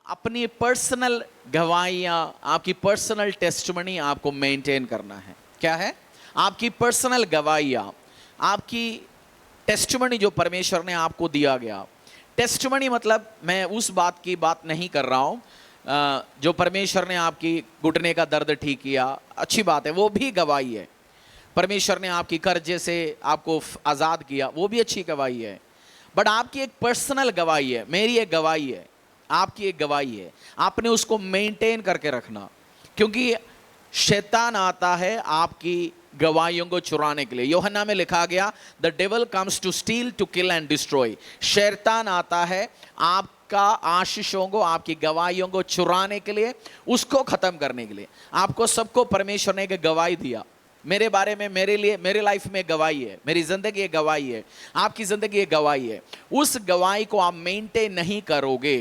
अपनी पर्सनल गवाहियां, आपकी personal testimony आपको मेंटेन करना है। क्या है? आपकी पर्सनल गवाहियां, आपकी टेस्टमनी जो परमेश्वर ने आपको दिया गया। टेस्टमनी मतलब मैं उस बात की बात नहीं कर रहा हूं जो परमेश्वर ने आपकी घुटने का दर्द ठीक किया, अच्छी बात है, वो भी गवाही है। परमेश्वर ने आपकी कर्जे से आपको आजाद किया, वो भी अच्छी गवाही है। बट आपकी एक पर्सनल गवाही है, मेरी एक गवाही है, आपकी एक गवाही है। आपने उसको मेंटेन करके रखना, क्योंकि शैतान आता है आपकी गवाहियों को चुराने के लिए। यूहन्ना में लिखा गया, the devil comes to steal, to kill and destroy. शैतान आता है आपका आशीषों को, आपकी गवाहियों को चुराने के लिए, उसको खत्म करने के लिए। आपको सबको परमेश्वर ने एक गवाही दिया, मेरे बारे में, मेरे लिए, मेरे लाइफ में गवाही है, मेरी जिंदगी एक गवाही है, आपकी जिंदगी एक गवाही है। उस गवाही को आप मेंटेन नहीं करोगे,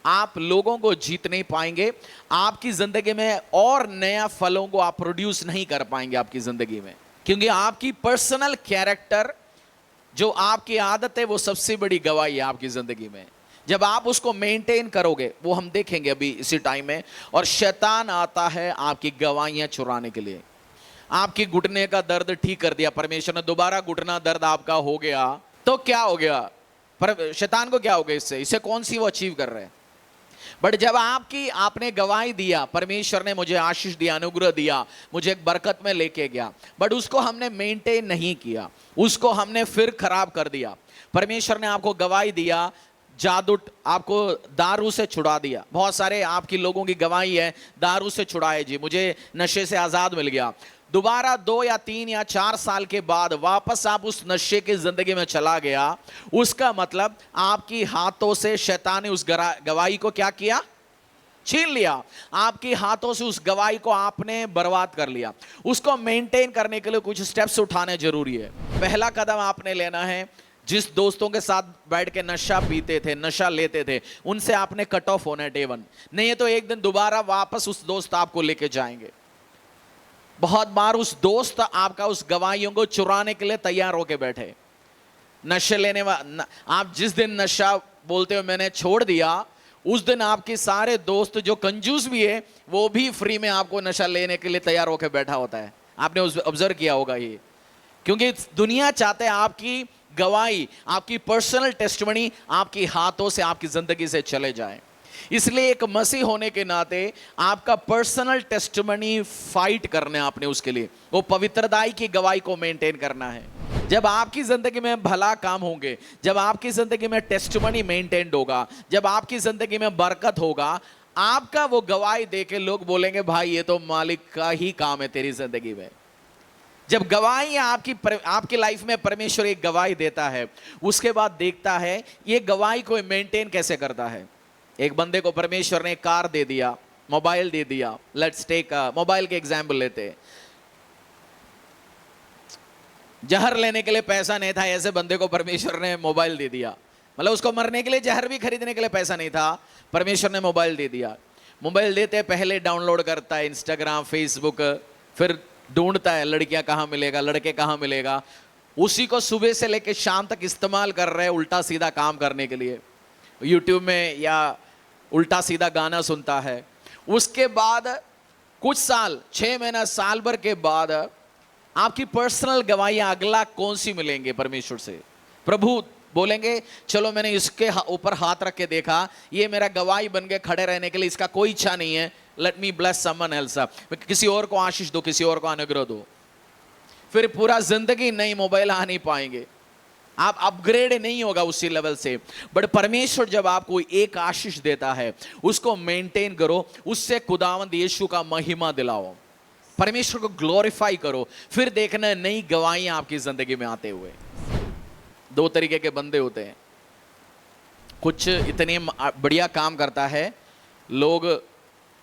आप लोगों को जीत नहीं पाएंगे, आपकी जिंदगी में और नया फलों को आप प्रोड्यूस नहीं कर पाएंगे आपकी जिंदगी में। क्योंकि आपकी पर्सनल कैरेक्टर, जो आपकी आदत है, वो सबसे बड़ी गवाही है आपकी जिंदगी में। जब आप उसको मेंटेन करोगे, वो हम देखेंगे अभी इसी टाइम में। और शैतान आता है आपकी गवाहियां चुराने के लिए। आपकी घुटने का दर्द ठीक कर दिया परमेश्वर ने, दोबारा घुटना दर्द आपका हो गया, तो क्या हो गया? पर शैतान को क्या हो गया इससे कौन सी वो अचीव कर रहे हैं? बट जब आपने गवाही दिया, परमेश्वर ने मुझे आशीष दिया, अनुग्रह दिया, मुझे एक बरकत में लेके गया, बट उसको हमने मेंटेन नहीं किया, उसको हमने फिर खराब कर दिया। परमेश्वर ने आपको गवाही दिया, जादू, आपको दारू से छुड़ा दिया। बहुत सारे आपकी लोगों की गवाही है, दारू से छुड़ाए जी, मुझे नशे से आजाद मिल गया। दोबारा 2 या 3 या 4 साल के बाद वापस आप उस नशे की जिंदगी में चला गया, उसका मतलब आपकी हाथों से शैतान ने उस गवाही को क्या किया? छीन लिया। आपके हाथों से उस गवाही को आपने बर्बाद कर लिया। उसको मेंटेन करने के लिए कुछ स्टेप्स उठाने जरूरी है। पहला कदम आपने लेना है, जिस दोस्तों के साथ बैठ के नशा पीते थे, नशा लेते थे, उनसे आपने कट ऑफ होना है डे 1। नहीं तो एक दिन दोबारा वापस उस दोस्त आपको लेके जाएंगे। बहुत बार उस दोस्त आपका उस गवाहियों को चुराने के लिए तैयार होके बैठे। नशे लेने आप जिस दिन नशा बोलते हो मैंने छोड़ दिया, उस दिन आपके सारे दोस्त जो कंजूस भी है, वो भी फ्री में आपको नशा लेने के लिए तैयार होकर बैठा होता है। आपने ऑब्जर्व किया होगा ये, क्योंकि दुनिया चाहते हैं आपकी गवाही, आपकी पर्सनल टेस्टमनी आपके हाथों से, आपकी जिंदगी से चले जाए। इसलिए एक मसीह होने के नाते आपका पर्सनल टेस्टमनी फाइट करना है आपने, उसके लिए वो पवित्रताई की गवाही को मेंटेन करना है। जब आपकी जिंदगी में भला काम होंगे, जब आपकी जिंदगी में टेस्टमनी मेंटेन्ड होगा, जब आपकी जिंदगी में बरकत होगा, आपका वो गवाही देके लोग बोलेंगे भाई ये तो मालिक का ही काम है तेरी जिंदगी में। जब गवाही आपकी लाइफ में परमेश्वर एक गवाही देता है, उसके बाद देखता है ये गवाही को मेंटेन कैसे करता है। एक बंदे को परमेश्वर ने कार दे दिया, मोबाइल दे दिया। लेट्स टेक मोबाइल के एग्जाम्पल लेते। जहर लेने के लिए पैसा नहीं था, ऐसे बंदे को परमेश्वर ने मोबाइल दे दिया। मतलब उसको मरने के लिए जहर भी खरीदने के लिए पैसा नहीं था, परमेश्वर ने मोबाइल दे दिया। मोबाइल देते पहले डाउनलोड करता है इंस्टाग्राम, फेसबुक, फिर ढूंढता है लड़कियां कहाँ मिलेगा, लड़के कहाँ मिलेगा। उसी को सुबह से लेकर शाम तक इस्तेमाल कर रहे हैं उल्टा सीधा काम करने के लिए। यूट्यूब में या उल्टा सीधा गाना सुनता है। उसके बाद कुछ साल, 6 महीना, साल भर के बाद आपकी पर्सनल गवाहियां अगला कौन सी मिलेंगे परमेश्वर से? प्रभु बोलेंगे चलो मैंने इसके ऊपर हाथ रख के देखा, ये मेरा गवाही बन के खड़े रहने के लिए इसका कोई इच्छा नहीं है, let me bless someone else, किसी और को आशीष दो, किसी और को अनुग्रह दो। फिर पूरा जिंदगी नई मोबाइल आ नहीं पाएंगे, आप अपग्रेड नहीं होगा उसी लेवल से। बट परमेश्वर जब आपको एक आशीष देता है, उसको मेंटेन करो, उससे खुदावंद यीशु का महिमा दिलाओ, परमेश्वर को ग्लोरीफाई करो, फिर देखना नई गवाहियां आपकी जिंदगी में आते हुए। 2 तरीके के बंदे होते हैं। कुछ इतने बढ़िया काम करता है, लोग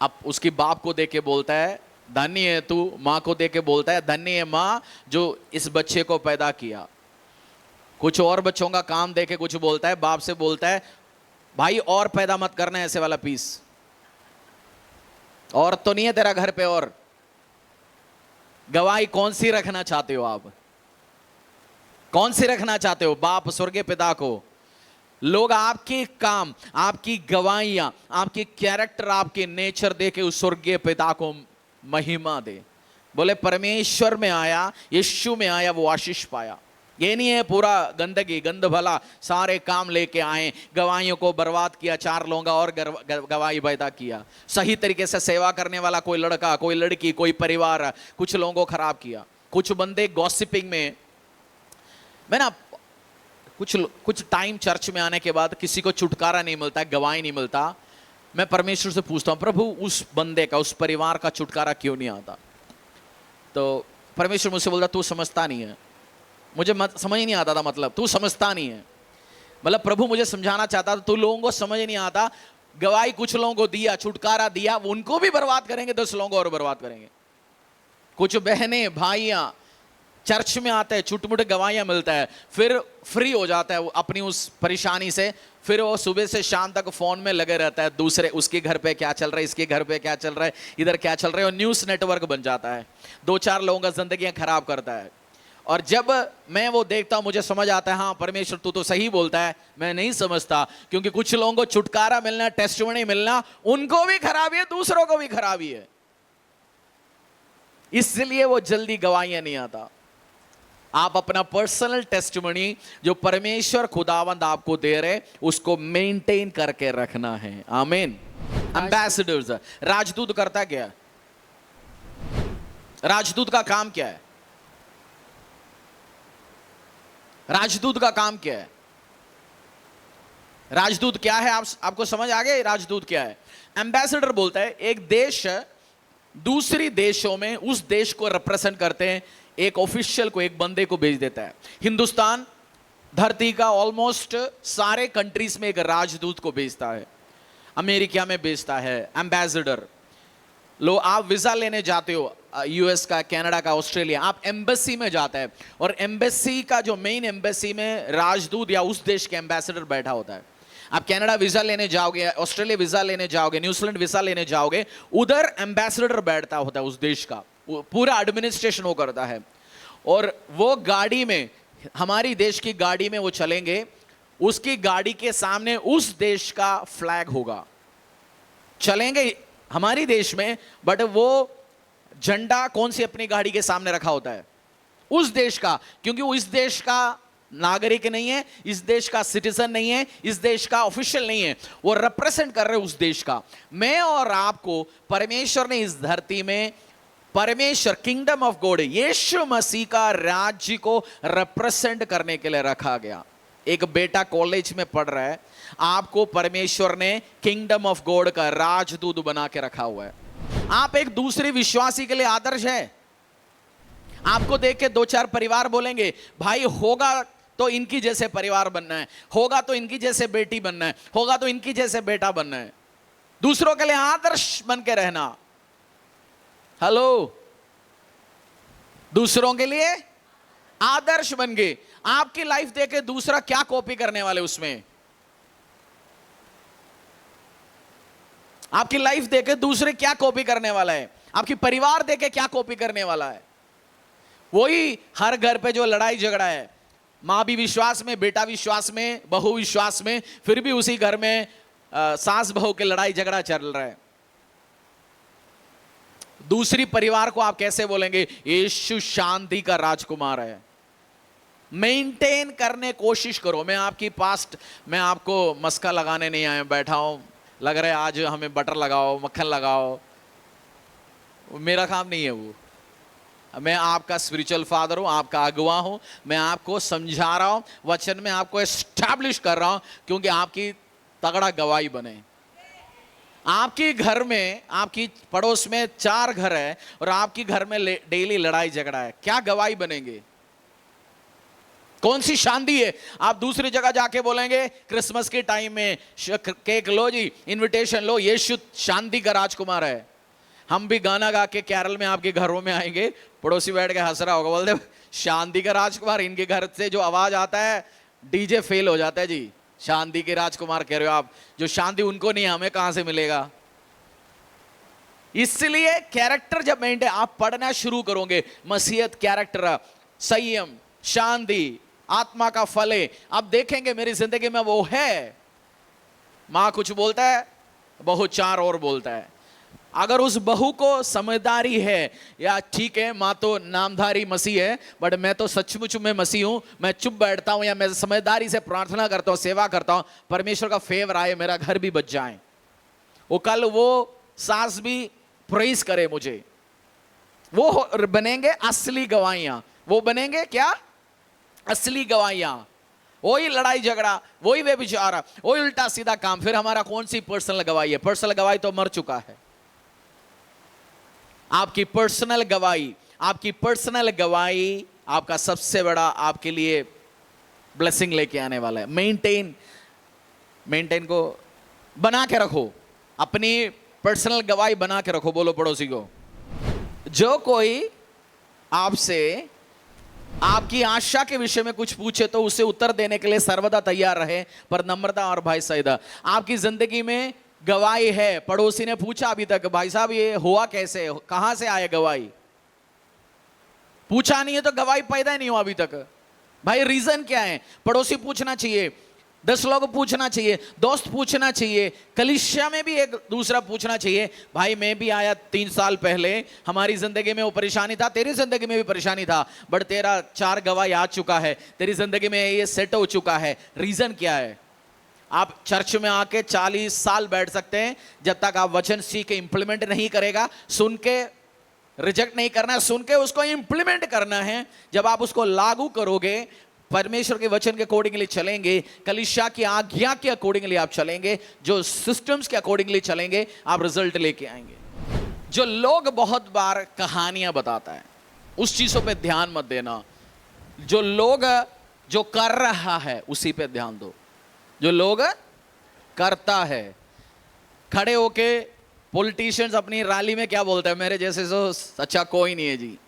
अब उसकी बाप को देख के बोलता है धन्य है तू, माँ को देख के बोलता है धन्य है माँ जो इस बच्चे को पैदा किया। कुछ और बच्चों का काम देखे कुछ बोलता है, बाप से बोलता है भाई और पैदा मत करना ऐसे वाला पीस, और तो नहीं है तेरा घर पे। और गवाही कौन सी रखना चाहते हो आप? कौन सी रखना चाहते हो? बाप स्वर्गीय पिता को लोग आपके काम, आपकी गवाहियां, आपकी कैरेक्टर, आपके नेचर देके उस स्वर्गीय पिता को महिमा दे। बोले परमेश्वर में आया, यीशु में आया, वो आशीष पाया। ये नहीं है पूरा गंदगी गंद भला सारे काम लेके आए, गवाहियों को बर्बाद किया, 4 लोगों का और गवाही पैदा किया। सही तरीके से सेवा करने वाला कोई लड़का, कोई लड़की, कोई परिवार, कुछ लोगों को खराब किया। कुछ बंदे गॉसिपिंग में, मैं ना कुछ टाइम चर्च में आने के बाद किसी को छुटकारा नहीं मिलता, गवाही नहीं मिलता, मैं परमेश्वर से पूछता हूं, प्रभु उस बंदे का, उस परिवार का छुटकारा क्यों नहीं आता? तो परमेश्वर मुझसे बोलता तू समझता नहीं है। मुझे समझ ही नहीं आता था, मतलब तू समझता नहीं है। मतलब प्रभु मुझे समझाना चाहता था, तू लोगों को समझ नहीं आता। गवाही कुछ लोगों को दिया, छुटकारा दिया, उनको भी बर्बाद करेंगे, 10 लोगों को और बर्बाद करेंगे। कुछ बहनें भाइयां चर्च में आते हैं, छुटमुट गवाहियां मिलता है, फिर फ्री हो जाता है वो अपनी उस परेशानी से, फिर वो सुबह से शाम तक फोन में लगे रहता है, दूसरे उसके घर पे क्या चल रहा है, इसके घर पे क्या चल रहा है, इधर क्या चल रहा है, और न्यूज़ नेटवर्क बन जाता है, 2-4 लोगों का जिंदगियां खराब करता है। और जब मैं वो देखता हूं, मुझे समझ आता है, हाँ परमेश्वर तू तो सही बोलता है, मैं नहीं समझता, क्योंकि कुछ लोगों को छुटकारा मिलना, टेस्टिमनी मिलना, उनको भी खराबी है, दूसरों को भी खराबी है, इसलिए वो जल्दी गवाहियां नहीं आता। आप अपना पर्सनल टेस्टिमनी जो परमेश्वर खुदावंद आपको दे रहे, उसको मेंटेन करके रखना है। आमीन। एम्बेसडर्स, राजदूत करता क्या है? राजदूत का काम क्या है? राजदूत का काम क्या है? राजदूत क्या है? आपको समझ आ गया राजदूत क्या है? एम्बेसडर बोलता है एक देश दूसरी देशों में उस देश को रिप्रेजेंट करते हैं, एक ऑफिशियल को, एक बंदे को भेज देता है। हिंदुस्तान धरती का ऑलमोस्ट सारे कंट्रीज में एक राजदूत को भेजता है। अमेरिका में भेजता है एम्बेसडर। लो आप वीजा लेने जाते हो, यूएस का, कनाडा का, ऑस्ट्रेलिया, आप एम्बेसी में जाता है, और एम्बेसी का जो मेन एम्बेसी में राजदूत या उस देश के एम्बेसडर बैठा होता है। आप कनाडा वीजा लेने जाओगे, ऑस्ट्रेलिया वीजा लेने जाओगे, न्यूजीलैंड वीजा लेने जाओगे, उधर एम्बेसडर बैठता होता है उस देश का, पूरा एडमिनिस्ट्रेशन वो करता है। और वो गाड़ी में, हमारी देश की गाड़ी में वो चलेंगे, उसकी गाड़ी के सामने उस देश का फ्लैग होगा। चलेंगे हमारी देश में, बट वो झंडा कौन सी अपनी गाड़ी के सामने रखा होता है? उस देश का, क्योंकि वो इस देश का नागरिक नहीं है, इस देश का सिटीजन नहीं है, इस देश का ऑफिशियल नहीं है, वो रिप्रेजेंट कर रहे हैं उस देश का। मैं और आपको परमेश्वर ने इस धरती में, परमेश्वर किंगडम ऑफ गॉड, यीशु मसीह का राज्य को रिप्रेजेंट करने के लिए रखा गया। एक बेटा कॉलेज में पढ़ रहा है, आपको परमेश्वर ने किंगडम ऑफ गॉड का राजदूत बना के रखा हुआ है। आप एक दूसरे विश्वासी के लिए आदर्श है। आपको देख के 2-4 परिवार बोलेंगे, भाई होगा तो इनकी जैसे परिवार बनना है, होगा तो इनकी जैसे बेटी बनना है, होगा तो इनकी जैसे बेटा बनना है। दूसरों के लिए आदर्श बन के रहना। हेलो, दूसरों के लिए आदर्श बन गए। आपकी लाइफ देखे दूसरा क्या कॉपी करने वाले उसमें? आपकी लाइफ देखे दूसरे क्या कॉपी करने वाला है? आपकी परिवार देखे क्या कॉपी करने वाला है? वही हर घर पे जो लड़ाई झगड़ा है, मां भी विश्वास में, बेटा विश्वास में, बहू विश्वास में, फिर भी उसी घर में सास बहू के लड़ाई झगड़ा चल रहा है। दूसरी परिवार को आप कैसे बोलेंगे यीशु शांति का राजकुमार है? मेंटेन करने कोशिश करो। मैं आपको मस्का लगाने नहीं आया, बैठा हूं, लग रहा है आज हमें बटर लगाओ, मक्खन लगाओ, मेरा काम नहीं है वो। मैं आपका स्पिरिचुअल फादर हूं, आपका अगुवा हूं, मैं आपको समझा रहा हूं, वचन में आपको एस्टैब्लिश कर रहा हूं, क्योंकि आपकी तगड़ा गवाही बने। आपके घर में, आपकी पड़ोस में 4 घर है और आपकी घर में डेली लड़ाई झगड़ा है, क्या गवाही बनेंगे? कौन सी शांति है? आप दूसरी जगह जाके बोलेंगे क्रिसमस के टाइम में केक लो जी, इनविटेशन लो, यीशु शांति का राजकुमार है। हम भी गाना गा के कैरल में आपके घरों में आएंगे, पड़ोसी बैठ के हंस रहा होगा, बोलते शांति का राजकुमार। इनके घर से जो आवाज आता है डीजे फेल हो जाता है जी। शांति के राजकुमार कह रहे हो आप, जो शांति उनको नहीं, हमें कहां से मिलेगा? इसलिए कैरेक्टर जब मेंटेन आप पढ़ना शुरू करोगे, मसीहत कैरेक्टर, संयम, शांति, आत्मा का फल है। अब देखेंगे मेरी जिंदगी में वो है। मां कुछ बोलता है, बहू चार और बोलता है। अगर उस बहू को समझदारी है, या ठीक है मां तो नामधारी मसीह है, बट मैं तो सचमुच में मसीह हूं, मैं चुप बैठता हूं या मैं समझदारी से प्रार्थना करता हूं, सेवा करता हूं, परमेश्वर का फेवर आए, मेरा घर भी बच जाए, वो कल वो सास भी प्रेज करे मुझे, वो बनेंगे असली गवाहियां। वो बनेंगे क्या? असली गवाहियां। वही लड़ाई झगड़ा, वही व्यभिचार, वही उल्टा सीधा काम, फिर हमारा कौन सी पर्सनल गवाही है? पर्सनल गवाही तो मर चुका है। आपकी पर्सनल गवाही, आपकी पर्सनल गवाही आपका सबसे बड़ा आपके लिए ब्लेसिंग लेके आने वाला है। मेंटेन को बना के रखो, अपनी पर्सनल गवाही बना के रखो। बोलो पड़ोसी को, जो कोई आपसे आपकी आशा के विषय में कुछ पूछे तो उसे उत्तर देने के लिए सर्वदा तैयार रहे, पर नम्रता और भाई सहिता। आपकी जिंदगी में गवाही है। पड़ोसी ने पूछा अभी तक, भाई साहब ये हुआ कैसे, कहां से आए गवाही? पूछा नहीं है तो गवाही पैदा ही नहीं हुआ अभी तक। भाई रीजन क्या है? पड़ोसी पूछना चाहिए, 10 लोग पूछना चाहिए, दोस्त पूछना चाहिए, कलीसिया में भी एक दूसरा पूछना चाहिए। भाई मैं भी आया 3 साल पहले, हमारी जिंदगी में वो परेशानी था, तेरी जिंदगी में भी परेशानी था, बट तेरा 4 गवाही आ चुका है, तेरी जिंदगी में ये सेट हो चुका है। रीजन क्या है? आप चर्च में आके 40 साल बैठ सकते हैं, जब तक आप वचन सीख के इंप्लीमेंट नहीं करेगा। सुन के रिजेक्ट नहीं करना है, सुन के उसको इंप्लीमेंट करना है। जब आप उसको लागू करोगे, परमेश्वर के वचन के अकॉर्डिंगली चलेंगे, कलीसिया की आज्ञा के अकॉर्डिंगली आप चलेंगे, जो सिस्टम्स के अकॉर्डिंगली चलेंगे, आप रिजल्ट लेके आएंगे। जो लोग बहुत बार कहानियां बताता है, उस चीजों पे ध्यान मत देना। जो लोग जो कर रहा है उसी पे ध्यान दो। जो लोग करता है, खड़े होके पॉलिटिशियंस अपनी रैली में क्या बोलते हैं? मेरे जैसे तो अच्छा कोई नहीं है जी,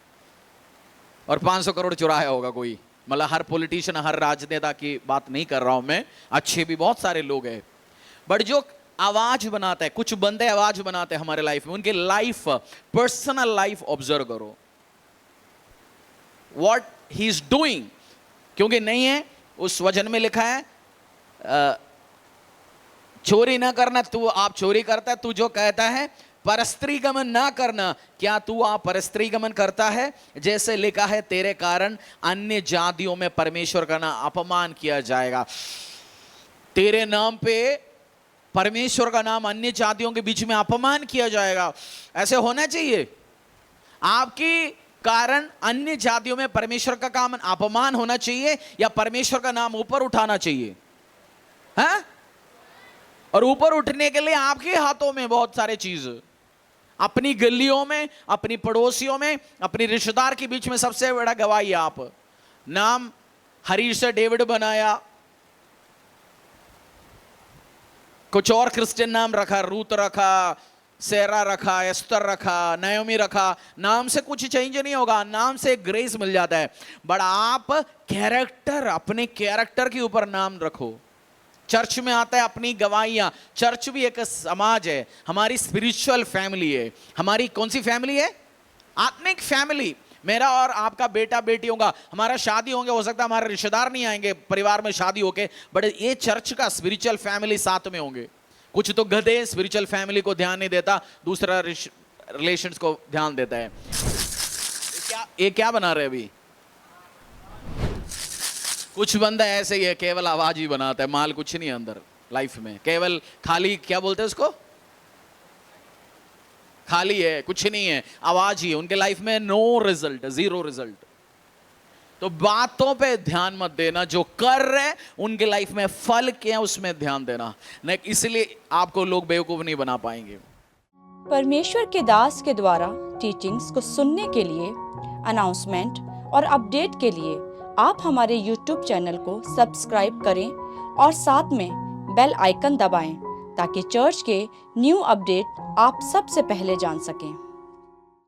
और 500 करोड़ चुराया होगा कोई। मतलब हर पॉलिटिशियन, हर राजनेता की बात नहीं कर रहा हूं मैं, अच्छे भी बहुत सारे लोग हैं, बट जो आवाज बनाता है, कुछ बंदे आवाज बनाते हैं हमारे लाइफ में, उनके लाइफ, पर्सनल लाइफ ऑब्जर्व करो, व्हाट ही इज डूइंग। क्योंकि नहीं है उस वचन में लिखा है चोरी ना करना, तू आप चोरी करता है, तू जो कहता है परस्त्री गमन ना करना, क्या तू आप परस्त्री गमन करता है? जैसे लिखा है तेरे कारण अन्य जातियों में परमेश्वर का नाम अपमान किया जाएगा। तेरे नाम पे परमेश्वर का नाम अन्य जातियों के बीच में अपमान किया जाएगा। ऐसे होना चाहिए? आपकी कारण अन्य जातियों में परमेश्वर का काम अपमान होना चाहिए, या परमेश्वर का नाम ऊपर उठाना चाहिए? हाँ? और ऊपर उठने के लिए आपके हाथों में बहुत सारे चीज, अपनी गलियों में, अपनी पड़ोसियों में, अपनी रिश्तेदार के बीच में सबसे बड़ा गवाही आप। नाम हरीश से डेविड बनाया, कुछ और क्रिश्चियन नाम रखा, रूत रखा, सेरा रखा, एस्तर रखा, नयोमी रखा। नाम से कुछ चेंज नहीं होगा, नाम से ग्रेस मिल जाता है, बट आप कैरेक्टर, अपने कैरेक्टर के ऊपर नाम रखो। चर्च में आता है अपनी गवाहियां। चर्च भी एक समाज है, हमारी स्पिरिचुअल फैमिली है। हमारी कौन सी फैमिली है? आत्मिक फैमिली। मेरा और आपका बेटा बेटी होगा, हमारा शादी होंगे, हो सकता है हमारे रिश्तेदार नहीं आएंगे परिवार में शादी होके, बट ये चर्च का स्पिरिचुअल फैमिली साथ में होंगे। कुछ तो गधे स्पिरिचुअल फैमिली को ध्यान नहीं देता, दूसरा रिलेशंस को ध्यान देता है। ये क्या बना रहे अभी? कुछ बंदा ऐसे ही है, केवल आवाज ही बनाता है, माल कुछ नहीं है अंदर लाइफ में, केवल खाली, क्या बोलते हैं उसको, खाली है, कुछ नहीं है, आवाज ही है उनके लाइफ में। No result, 0 result. तो बातों पे ध्यान मत देना, जो कर रहे उनके लाइफ में फल क्या है उसमें ध्यान देना, नहीं इसलिए आपको लोग बेवकूफ नहीं बना पाएंगे। परमेश्वर के दास के द्वारा टीचिंग्स को सुनने के लिए, अनाउंसमेंट और अपडेट के लिए आप हमारे YouTube चैनल को सब्सक्राइब करें और साथ में बेल आइकन दबाएं, ताकि चर्च के न्यू अपडेट आप सबसे पहले जान सकें।